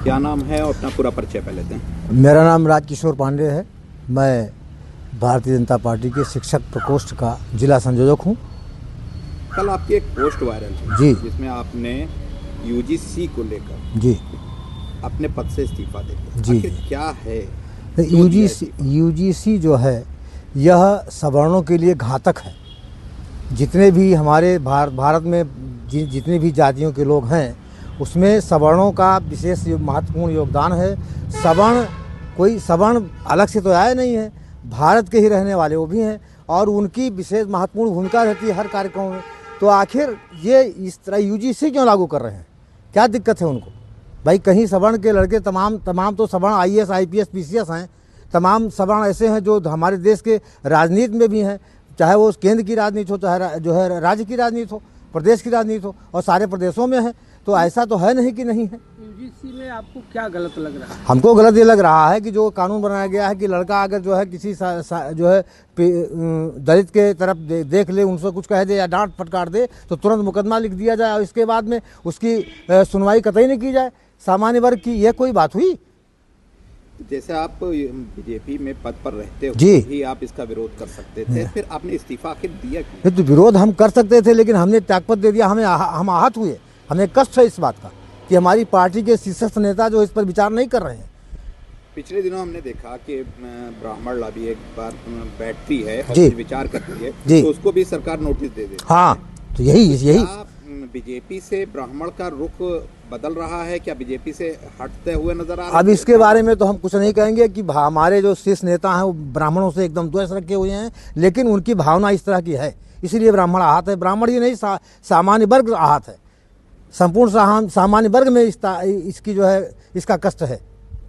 क्या नाम है और अपना पूरा परिचय पहले दें। मेरा नाम राजकिशोर पांडे है। मैं भारतीय जनता पार्टी के शिक्षक प्रकोष्ठ का जिला संयोजक हूँ। कल आपकी एक पोस्ट वायरल जी। हुई जिसमें आपने यूजीसी को लेकर जी अपने पद से इस्तीफा दे दिया। जी। आखिर क्या है क्यों दिया इस्तीफा? यूजीसी जो है यह सवर्णों के लिए घातक है। जितने भी हमारे भारत में जितने भी जातियों के लोग हैं उसमें सवर्णों का विशेष महत्वपूर्ण योगदान है। कोई सवर्ण अलग से तो आया नहीं है, भारत के ही रहने वाले वो भी हैं और उनकी विशेष महत्वपूर्ण भूमिका रहती है हर कार्यक्रम में। तो आखिर ये इस तरह यूजीसी क्यों लागू कर रहे हैं? क्या दिक्कत है उनको? भाई कहीं सवर्ण के लड़के तमाम तो सवर्ण आईएएस आईपीएस पीसीएस हैं। तमाम सवर्ण ऐसे हैं जो हमारे देश के राजनीति में भी हैं, चाहे वो केंद्र की राजनीति हो, चाहे जो है राज्य की राजनीति हो, प्रदेश की राजनीति हो, और सारे प्रदेशों में है। तो ऐसा तो है नहीं कि नहीं है। यूजीसी में आपको क्या गलत लग रहा है? हमको गलत ये लग रहा है कि जो कानून बनाया गया है कि लड़का अगर जो है किसी जो है दलित के तरफ देख ले, उनसे कुछ कह दे या डांट फटकार दे तो तुरंत मुकदमा लिख दिया जाए और इसके बाद में उसकी सुनवाई कतई नहीं की जाए। सामान्य वर्ग की यह कोई बात हुई? जैसे आप बीजेपी में पद पर रहते हो जी, ही आप इसका विरोध कर सकते थे, फिर आपने इस्तीफा आखिर दिया क्यों? तो विरोध हम कर सकते थे लेकिन हमने त्यागपत्र दे दिया। हम आहत हुए, हमें कष्ट है इस बात का कि हमारी पार्टी के शीर्षस्थ नेता जो इस पर विचार नहीं कर रहे हैं। पिछले दिनों हमने देखा कि ब्राह्मण लॉबी एक बार बैठती है और जी, विचार करती है जी, तो उसको भी सरकार नोटिस दे देती है। हाँ, तो यही बीजेपी से ब्राह्मण का रुख बदल रहा है? क्या बीजेपी से हटते हुए नजर आ रहा है? अब इसके बारे में तो हम कुछ नहीं कहेंगे कि हमारे जो शीर्ष नेता हैं वो ब्राह्मणों से एकदम द्वेष रखे हुए हैं, लेकिन उनकी भावना इस तरह की है, इसलिए ब्राह्मण आहत है। ब्राह्मण ही नहीं, सामान्य वर्ग आहत है। संपूर्ण सामान्य वर्ग में इसकी जो है इसका कष्ट है।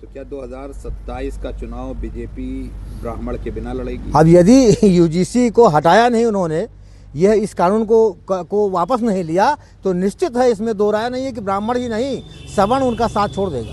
तो क्या 2027 का चुनाव बीजेपी ब्राह्मण के बिना लड़ेगी? अब यदि यूजीसी को हटाया नहीं उन्होंने, यह इस कानून को वापस नहीं लिया, तो निश्चित है, इसमें दो राय नहीं है कि ब्राह्मण ही नहीं सवर्ण उनका साथ छोड़ देगा।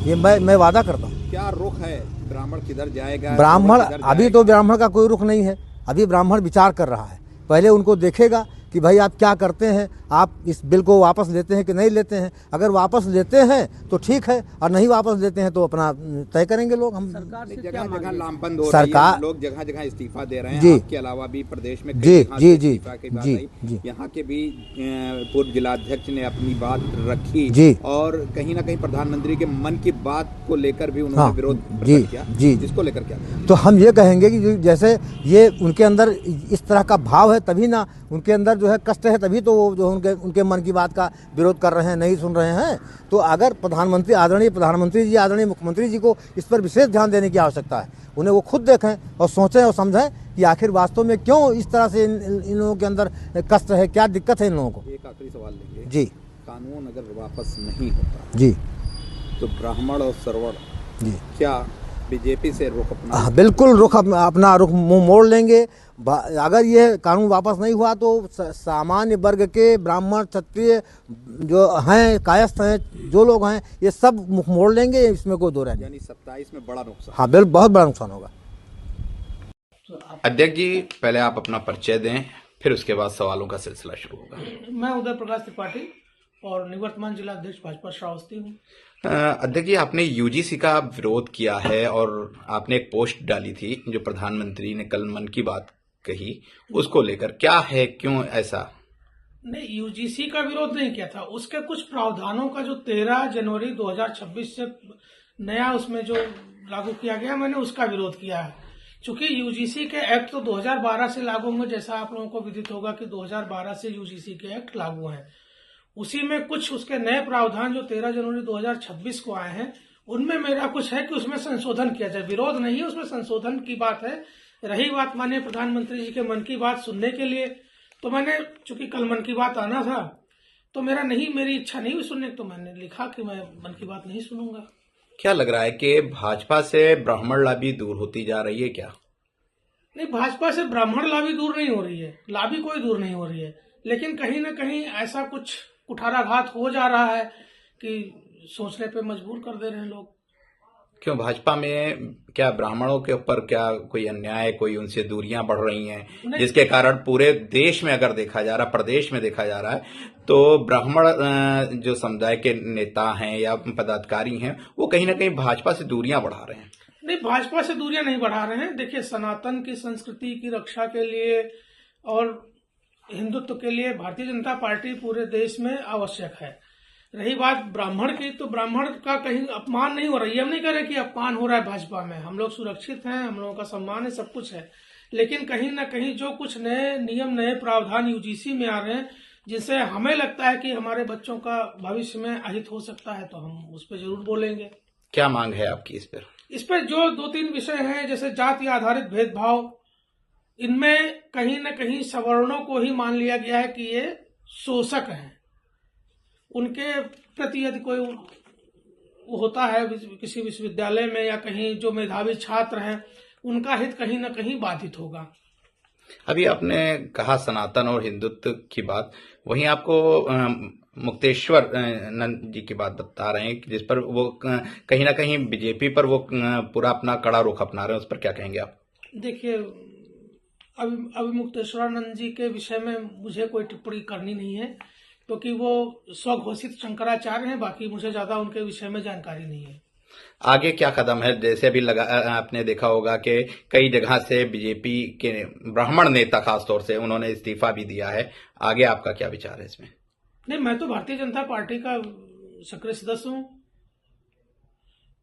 ये मैं वादा करता हूँ। क्या रुख है? ब्राह्मण किधर जाएगा? ब्राह्मण अभी तो ब्राह्मण का कोई रुख नहीं है। अभी ब्राह्मण विचार कर रहा है। पहले उनको देखेगा कि भाई आप क्या करते हैं, आप इस बिल को वापस लेते हैं कि नहीं लेते हैं। अगर वापस लेते हैं तो ठीक है, और नहीं वापस लेते हैं तो अपना तय करेंगे लोग। हम सरकार से जगह जगह लामबंद हो रही सरकार है, लोग जगह जगह इस्तीफा दे रहे हैं। जी, आपके अलावा भी प्रदेश में जी जगह जी से जी इस्तीफा की बात जी आई। जी यहाँ के भी पूर्व जिलाध्यक्ष ने अपनी बात रखी जी, और कहीं ना कहीं प्रधानमंत्री के मन की बात को लेकर भी उन्होंने विरोध जी किया। जी, जिसको लेकर क्या? तो हम ये कहेंगे कि जैसे ये उनके अंदर इस तरह का भाव है, तभी ना उनके अंदर जो है कष्ट है, तभी तो वो जो उनके मन की बात का विरोध कर रहे हैं, नहीं सुन रहे हैं। तो अगर आदरणीय प्रधानमंत्री जी, आदरणीय मुख्यमंत्री जी को इस पर विशेष ध्यान देने की आवश्यकता है। उन्हें वो खुद देखें और सोचें और समझें कि आखिर वास्तव में क्यों इस तरह से इन लोगों के अंदर कष्ट है, क्या दिक्कत है इन लोगों को। एक आखिरी सवाल लेंगे जी। कानून अगर वापस नहीं होता जी तो ब्राह्मण और सवर्ण जी, क्या बीजेपी से रुख अपना? बिल्कुल अपना रुख मुंह मोड़ लेंगे। अगर ये कानून वापस नहीं हुआ तो सामान्य वर्ग के ब्राह्मण क्षत्रिय जो हैं, कायस्थ हैं, जो लोग हैं, ये सब मुख मोड़ लेंगे। इसमें कोई दो राय नहीं। यानी 27 में बड़ा नुकसान। हाँ, बिल्कुल बहुत बड़ा नुकसान होगा। अध्यक्ष जी, पहले आप अपना परिचय दें, फिर उसके बाद सवालों का सिलसिला शुरू होगा। मैं उदय प्रकाश त्रिपाठी और निवर्तमान जिला अध्यक्ष भाजपा श्रावस्ती हूँ। अध्यक्ष जी, आपने यूजीसी का विरोध किया है और आपने एक पोस्ट डाली थी जो प्रधानमंत्री ने कल मन की बात कही, उसको लेकर क्या है, क्यों ऐसा? नहीं, यूजीसी का विरोध नहीं किया था। उसके कुछ प्रावधानों का जो 13 जनवरी 2026 से नया उसमें जो लागू किया गया, मैंने उसका विरोध किया है। चूंकि यूजीसी के एक्ट तो 2012 से लागू होंगे, जैसा आप लोगों को विदित होगा कि 2012 से यूजीसी के एक्ट लागू हैं। उसी में कुछ उसके नए प्रावधान जो 13 जनवरी 2026 को आए हैं, उनमें मेरा कुछ है कि उसमें संशोधन किया जाए। विरोध नहीं है, उसमें संशोधन की बात है। रही बात माननीय प्रधानमंत्री जी के मन की बात सुनने के लिए, तो मैंने, चूंकि कल मन की बात आना था, तो मेरी इच्छा नहीं हुई सुनने, तो मैंने लिखा कि मैं मन की बात नहीं सुनूंगा। क्या लग रहा है कि भाजपा से ब्राह्मण लाभी दूर होती जा रही है क्या? नहीं, भाजपा से ब्राह्मण लाभी दूर नहीं हो रही है, लाभी कोई दूर नहीं हो रही है, लेकिन कहीं ना कहीं ऐसा कुछ कुठाराघात हो जा रहा है कि सोचने पे मजबूर कर दे रहे हैं लोग। क्यों भाजपा में क्या ब्राह्मणों के ऊपर क्या कोई अन्याय, कोई उनसे दूरियां बढ़ रही हैं, जिसके कारण पूरे देश में अगर देखा जा रहा, प्रदेश में देखा जा रहा है, तो ब्राह्मण जो समुदाय के नेता हैं या पदाधिकारी हैं वो कहीं ना कहीं भाजपा से दूरियां बढ़ा रहे हैं? नहीं, भाजपा से दूरियां नहीं बढ़ा रहे हैं। देखिए, सनातन की संस्कृति की रक्षा के लिए और हिंदुत्व के लिए भारतीय जनता पार्टी पूरे देश में आवश्यक है। रही बात ब्राह्मण की, तो ब्राह्मण का कहीं अपमान नहीं हो रहा है। ये हम नहीं कह रहे कि अपमान हो रहा है भाजपा में। हम लोग सुरक्षित हैं, हम लोगों का सम्मान है, सब कुछ है। लेकिन कहीं ना कहीं जो कुछ नए नियम, नए प्रावधान यूजीसी में आ रहे हैं, जिससे हमें लगता है कि हमारे बच्चों का भविष्य में अहित हो सकता है, तो हम उस पर जरूर बोलेंगे। क्या मांग है आपकी इस पर? इस पर जो 2-3 विषय हैं, जैसे जाति आधारित भेदभाव, इनमें कहीं न कहीं सवर्णों को ही मान लिया गया है कि ये शोषक हैं। उनके प्रति यदि कोई होता है किसी विश्वविद्यालय में या कहीं, जो मेधावी छात्र हैं, उनका हित कहीं न कहीं बाधित होगा। अभी आपने कहा सनातन और हिंदुत्व की बात, वहीं आपको मुक्तेश्वर नंद जी की बात बता रहे हैं, जिस पर वो कहीं ना कहीं बीजेपी पर वो पूरा अपना कड़ा रुख अपना रहे हैं, उस पर क्या कहेंगे आप? देखिए, अभी मुक्तेश्वरानंद जी के विषय में मुझे कोई टिप्पणी करनी नहीं है, क्योंकि वो स्वघोषित शंकराचार्य हैं। बाकी मुझे ज्यादा उनके विषय में जानकारी नहीं है। आगे क्या कदम है? जैसे अभी आपने देखा होगा कि कई जगह से बीजेपी के ब्राह्मण नेता खासतौर से उन्होंने इस्तीफा भी दिया है। आगे आपका क्या विचार है इसमें? नहीं, मैं तो भारतीय जनता पार्टी का सक्रिय सदस्य हूं।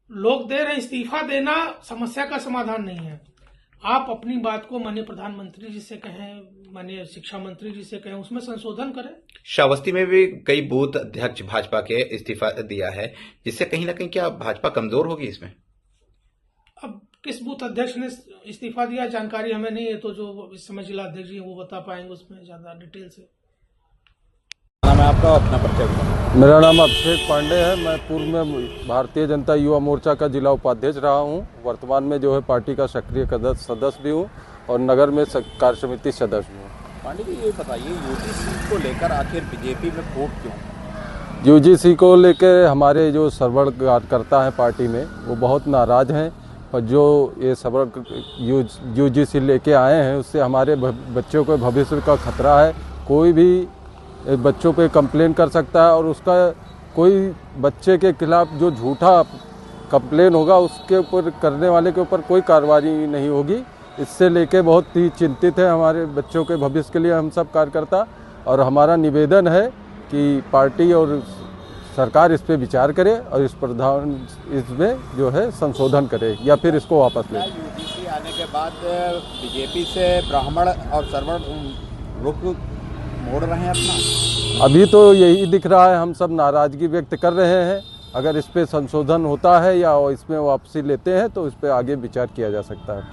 लोग दे रहे, इस्तीफा देना समस्या का समाधान नहीं है। आप अपनी बात को माननीय प्रधानमंत्री जी से कहें, माननीय शिक्षा मंत्री जी से कहें, उसमें संशोधन करें। श्रावस्ती में भी कई बूथ अध्यक्ष भाजपा के इस्तीफा दिया है, जिससे कहीं ना कहीं क्या भाजपा कमजोर होगी इसमें? अब किस बूथ अध्यक्ष ने इस्तीफा दिया जानकारी हमें नहीं है, तो जो इस समय जिला अध्यक्ष जी वो बता पाएंगे उसमें ज्यादा डिटेल से। नाम है आपका, अपना परिचय बताएं। मेरा नाम अभिषेक पांडे है। मैं पूर्व में भारतीय जनता युवा मोर्चा का जिला उपाध्यक्ष रहा हूं। वर्तमान में जो है पार्टी का सक्रिय सदस्य भी हूं और नगर में कार्य समिति सदस्य हूं। पांडे जी, ये बताइए, यूजीसी को लेकर आखिर बीजेपी में फूट क्यों? यूजीसी को लेकर हमारे जो सर्वर कार्यकर्ता हैं पार्टी में, वो बहुत नाराज हैं और जो ये सर्वर यूजीसी लेके आए हैं, उससे हमारे बच्चों को भविष्य का खतरा है। कोई भी बच्चों पे कंप्लेन कर सकता है और उसका कोई बच्चे के खिलाफ जो झूठा कंप्लेन होगा, उसके ऊपर करने वाले के ऊपर कोई कार्रवाई नहीं होगी। इससे लेके बहुत ही चिंतित है हमारे बच्चों के भविष्य के लिए हम सब कार्यकर्ता, और हमारा निवेदन है कि पार्टी और सरकार इस पे विचार करे और इसमें जो है संशोधन करे या फिर इसको वापस ले। यूजीसी आने के बाद बीजेपी से ब्राह्मण और सवर्ण रुख मोड़ रहे हैं अपना? अभी तो यही दिख रहा है, हम सब नाराजगी व्यक्त कर रहे हैं। अगर इस पे संशोधन होता है या इसमें वापसी लेते हैं तो इस पे आगे विचार किया जा सकता है।